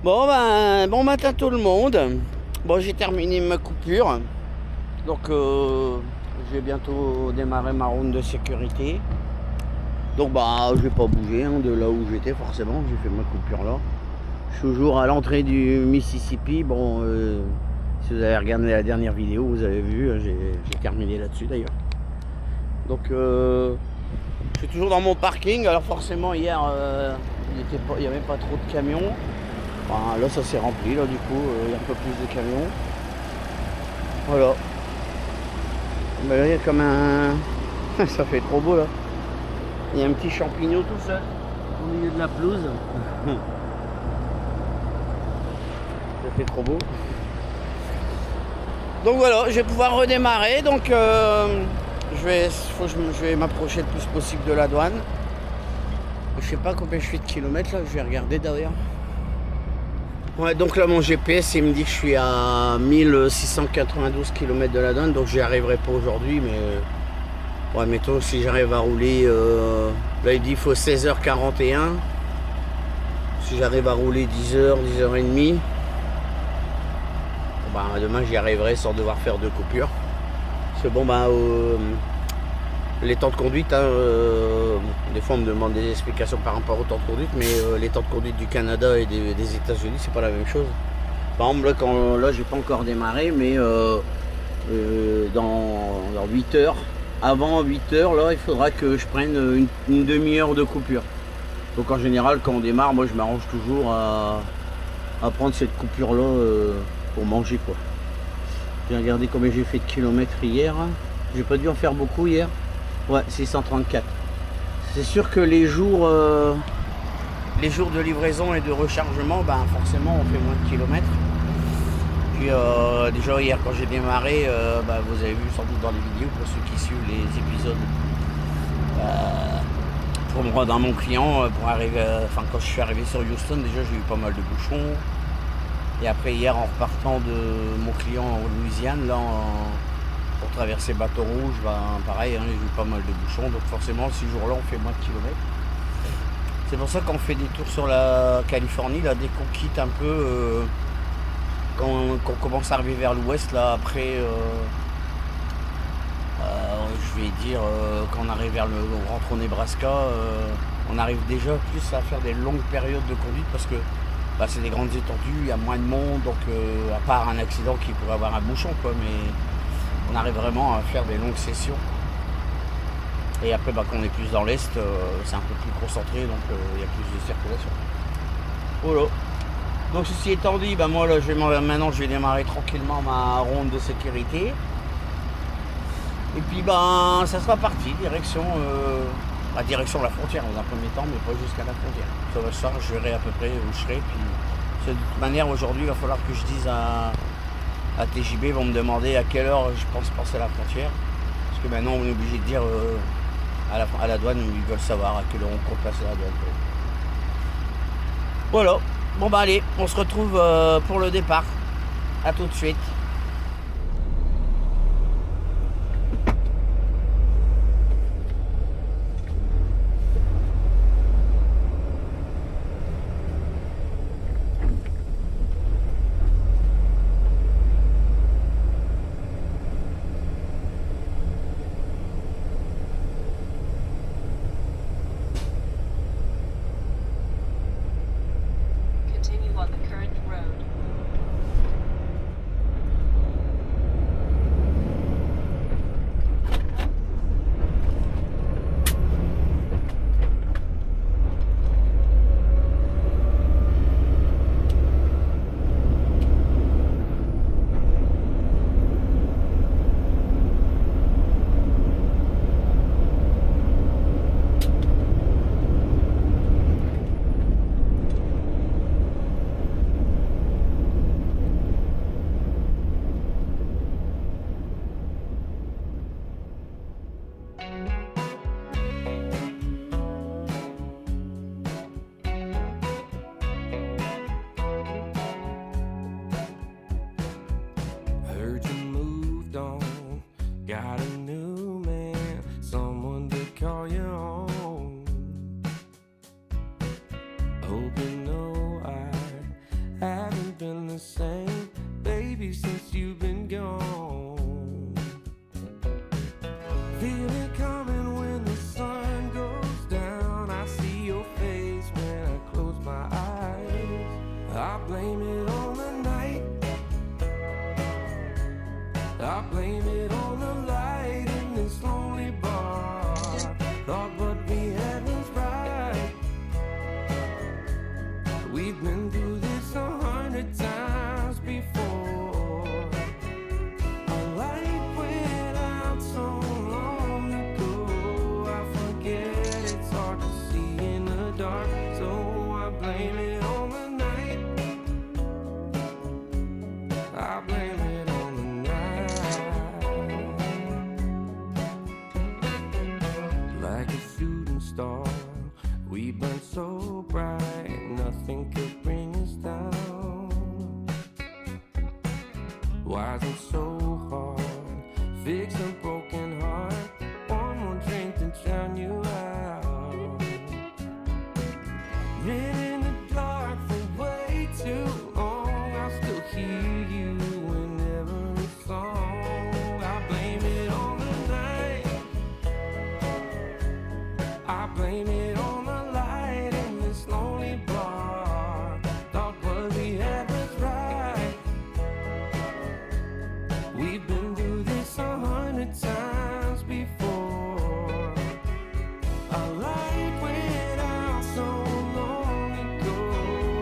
Bon ben, bon matin tout le monde. Bon, j'ai terminé ma coupure. Donc je vais bientôt démarrer ma ronde de sécurité. Donc bah je vais pas bouger hein, de là où j'étais forcément, j'ai fait ma coupure là. Je suis toujours à l'entrée du Mississippi. Bon si vous avez regardé la dernière vidéo, vous avez vu, j'ai terminé là-dessus d'ailleurs. Donc je suis toujours dans mon parking. Alors forcément hier il n'y avait pas trop de camions. Enfin, là ça s'est rempli là du coup, il y a un peu plus de camions. Voilà. Mais là il y a comme un. Ça fait trop beau là. Il y a un petit champignon tout seul au milieu de la pelouse. Ça fait trop beau. Donc voilà, je vais pouvoir redémarrer. Donc je vais m'approcher le plus possible de la douane. Je sais pas combien je fais de kilomètres là, je vais regarder derrière. Ouais, donc là mon GPS il me dit que je suis à 1692 km de la douane, donc j'y arriverai pas aujourd'hui, mais ouais, mettons si j'arrive à rouler, là il dit qu'il faut 16h41, si j'arrive à rouler 10h, 10h30, bah, demain j'y arriverai sans devoir faire de coupure. Parce que bon bah les temps de conduite, hein, des fois on me demande des explications par rapport au temps de conduite, mais les temps de conduite du Canada et des États-Unis c'est pas la même chose. Par exemple là j'ai pas encore démarré, mais dans 8 heures, avant 8 heures là il faudra que je prenne une demi-heure de coupure. Donc en général quand on démarre, moi je m'arrange toujours à prendre cette coupure là pour manger quoi. J'ai regardé combien j'ai fait de kilomètres hier. J'ai pas dû en faire beaucoup hier. Ouais, 634. C'est sûr que les jours de livraison et de rechargement, ben forcément on fait moins de kilomètres. Puis déjà hier quand j'ai démarré, ben, vous avez vu sans doute dans les vidéos pour ceux qui suivent les épisodes, pour me rendre à mon client, pour arriver, enfin quand je suis arrivé sur Houston, déjà j'ai eu pas mal de bouchons. Et après hier en repartant de mon client en Louisiane, là pour traverser Bateau Rouge, ben, pareil, hein, j'ai eu pas mal de bouchons, donc forcément ces jours-là on fait moins de kilomètres. C'est pour ça qu'on fait des tours sur la Californie, là, dès qu'on quitte un peu, quand on commence à arriver vers l'ouest, là après, je vais dire, quand on arrive on rentre au Nebraska, on arrive déjà plus à faire des longues périodes de conduite parce que bah, c'est des grandes étendues, il y a moins de monde, donc à part un accident qui pourrait avoir un bouchon, quoi, mais on arrive vraiment à faire des longues sessions. Et après, bah, quand on est plus dans l'est, c'est un peu plus concentré, donc il y a plus de circulation. Voilà. Donc ceci étant dit, bah, moi là, maintenant je vais démarrer tranquillement ma ronde de sécurité. Et puis ben ça sera parti, direction la frontière dans un premier temps, mais pas jusqu'à la frontière. Ça va se faire, je verrai à peu près où je serai. Puis de toute manière aujourd'hui il va falloir que je dise à TJB, ils vont me demander à quelle heure je pense passer la frontière. Parce que maintenant on est obligé de dire à la douane, ils veulent savoir à quelle heure on compte passer la douane. Voilà, bon bah allez, on se retrouve pour le départ. A tout de suite. I blame it on the night. I blame it on the light in this lonely bar. Thought what we had was right. We've been through this 100 times before. Our light went out so long ago. I forget it's hard to see in the dark, so I blame it on the night. I blame it on the night. Like a shooting star, we burned so bright, nothing could bring us down. Why is it so hard? Fix a broken heart. One more drink to drown you out. Been in the dark for way too long. I still hear you in every song. I blame it on the night. I blame it on the light in this lonely bar. Thought what we had was right. We've been through this 100 times before. Our light went out so long ago.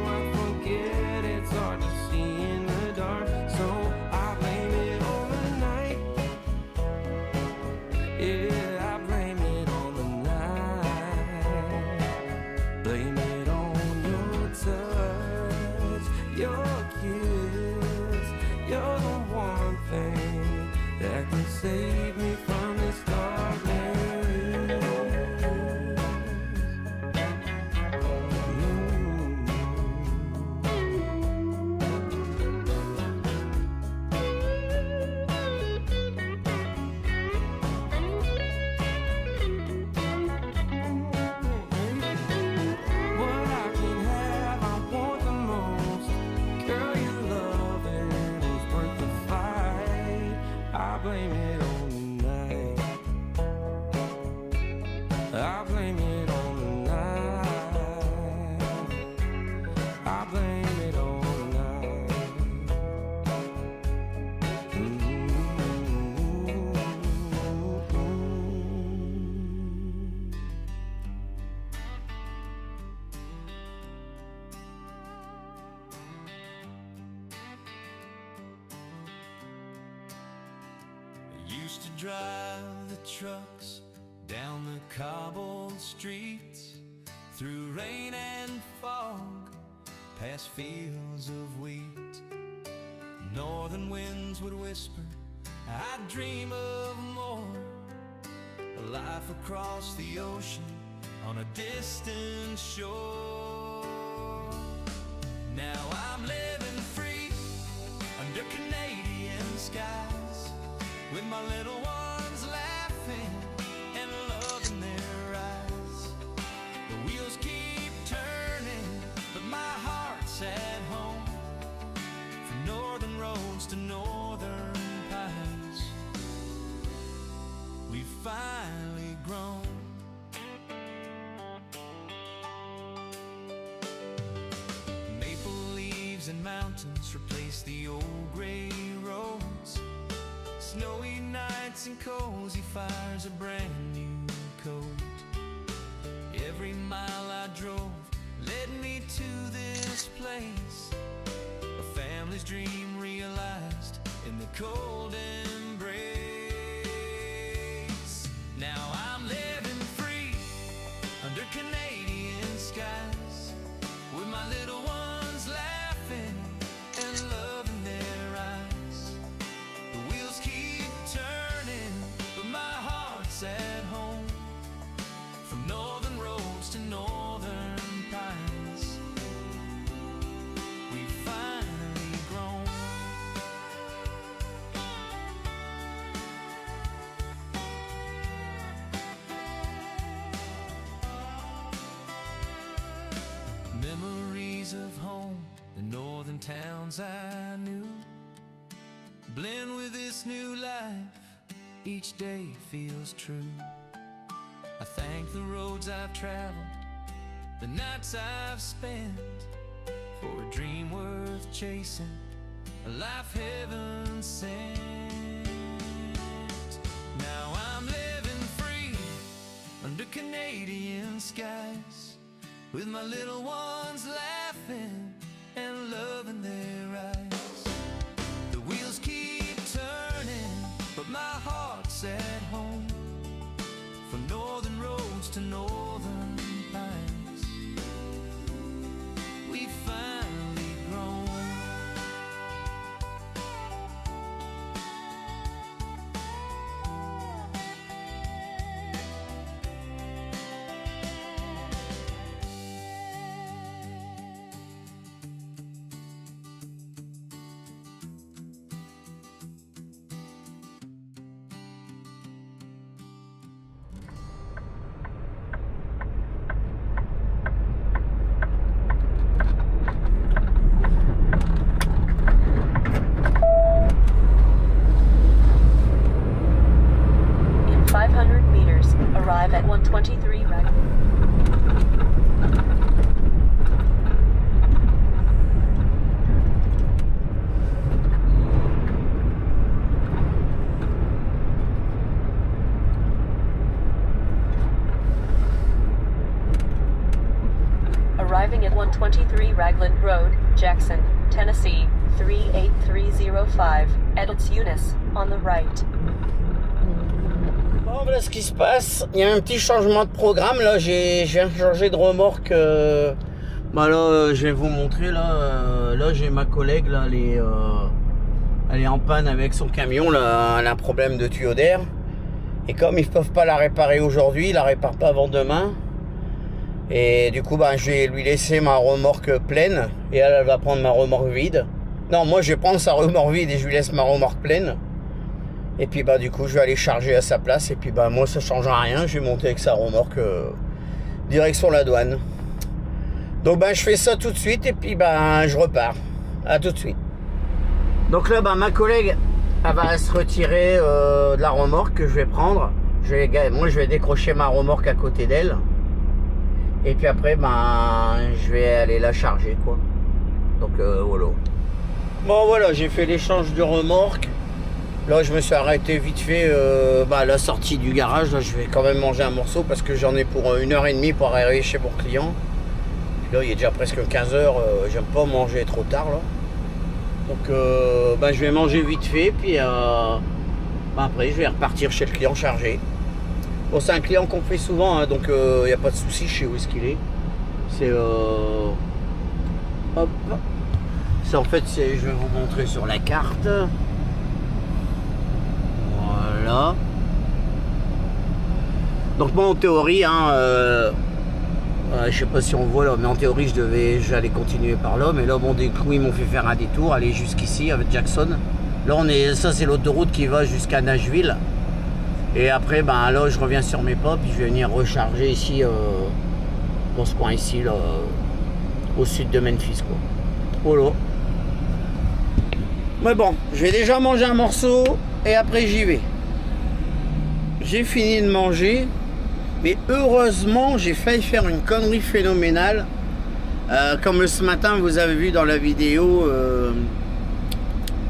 I forget it's hard to see in the dark, so I blame it on the night. Yeah, I blame it on the night. Blame it on your touch, your kiss. You're the one thing that can save me from this darkness. What I can have, I want the most. Girl, your loving was worth the fight. I blame it on the night. I blame it on the night. I blame it on the night. Used to drive the trucks down the cobbled streets, through rain and fog, past fields of wheat. Northern winds would whisper, I'd dream of more, a life across the ocean on a distant shore. Now I'm living free under Canadian skies, with my little ones laughing and love in their eyes. The wheels keep turning, but my heart's at home, from northern roads to northern pines. We've finally grown. Maple leaves and mountains replace the old gray roads. Snowy nights and cozy fires, a brand new coat. Every mile I drove led me to this place, a family's dream realized in the cold embrace. Now I'm living free under Canadian skies, with my little ones laughing and love in their eyes. The wheels keep turning, but my heart's at home, from northern roads to northern pines. We've finally grown. Memories of home, the northern towns I knew, blend with this new life, each day feels true. I thank the roads I've traveled, the nights I've spent, for a dream chasing, a life heaven sent. Now I'm living free under Canadian skies, with my little ones laughing and loving their eyes. The wheels keep turning, but my heart's at home, from northern roads to northern pines. We finally grown. In 500 meters, arrive at 123 Raglan. Arriving at 123 Raglan Road, Jackson, Tennessee, 38305, Edels Eunice, on the right. Bon, voilà ce qui se passe. Il y a un petit changement de programme là. Je viens de changer de remorque. Bah là, je vais vous montrer là. Là, j'ai ma collègue là. Elle est en panne avec son camion là. Elle a un problème de tuyau d'air. Et comme ils peuvent pas la réparer aujourd'hui, ils la réparent pas avant demain. Et du coup, bah, je vais lui laisser ma remorque pleine. Et elle va prendre ma remorque vide. Non, moi, je vais prendre sa remorque vide et je lui laisse ma remorque pleine. Et puis bah du coup je vais aller charger à sa place. Et puis bah moi ça change rien. Je vais monter avec sa remorque direction la douane. Donc bah je fais ça tout de suite. Et puis bah je repars. À tout de suite. Donc là bah ma collègue elle va se retirer de la remorque que je vais prendre. Moi je vais décrocher ma remorque à côté d'elle. Et puis après bah je vais aller la charger quoi. Donc voilà. Bon voilà, j'ai fait l'échange de remorque. Là, je me suis arrêté vite fait à la sortie du garage. Là, je vais quand même manger un morceau parce que j'en ai pour 1h30 pour arriver chez mon client. Puis là, il est déjà presque 15h. J'aime pas manger trop tard là. Donc, je vais manger vite fait. Puis après, je vais repartir chez le client chargé. Bon, c'est un client qu'on fait souvent, hein, donc il n'y a pas de souci. Je sais où est-ce qu'il est. C'est hop. C'est en fait, je vais vous montrer sur la carte. Voilà. Donc moi en théorie, hein, je sais pas si on voit là, mais en théorie j'allais continuer par là, mais là bon du coup ils m'ont fait faire un détour, aller jusqu'ici avec Jackson. Là ça c'est l'autoroute qui va jusqu'à Nashville. Et après ben là je reviens sur mes pas, puis je vais venir recharger ici dans ce coin ici là, au sud de Memphis quoi. Voilà. Mais bon, je vais déjà manger un morceau et après j'y vais. J'ai fini de manger, mais heureusement j'ai failli faire une connerie phénoménale. Comme ce matin vous avez vu dans la vidéo,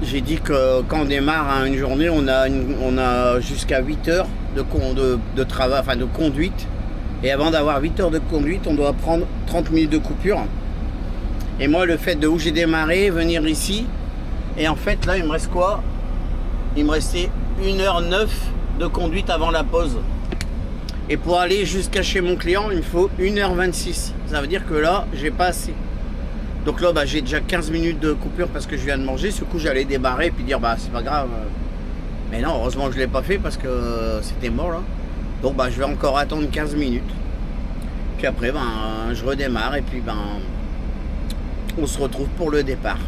j'ai dit que quand on démarre hein, une journée, on a jusqu'à 8 heures de travail, enfin de conduite. Et avant d'avoir 8 heures de conduite, on doit prendre 30 minutes de coupure. Et moi le fait de où j'ai démarré, venir ici, et en fait là il me reste quoi? Il me restait 1h09 de conduite avant la pause. Et pour aller jusqu'à chez mon client, il me faut 1h26. Ça veut dire que là, j'ai pas assez. Donc là, j'ai déjà 15 minutes de coupure parce que je viens de manger. Ce coup, j'allais démarrer et puis dire, c'est pas grave. Mais non, heureusement que je l'ai pas fait parce que c'était mort là. Donc je vais encore attendre 15 minutes. Puis après, je redémarre et puis on se retrouve pour le départ.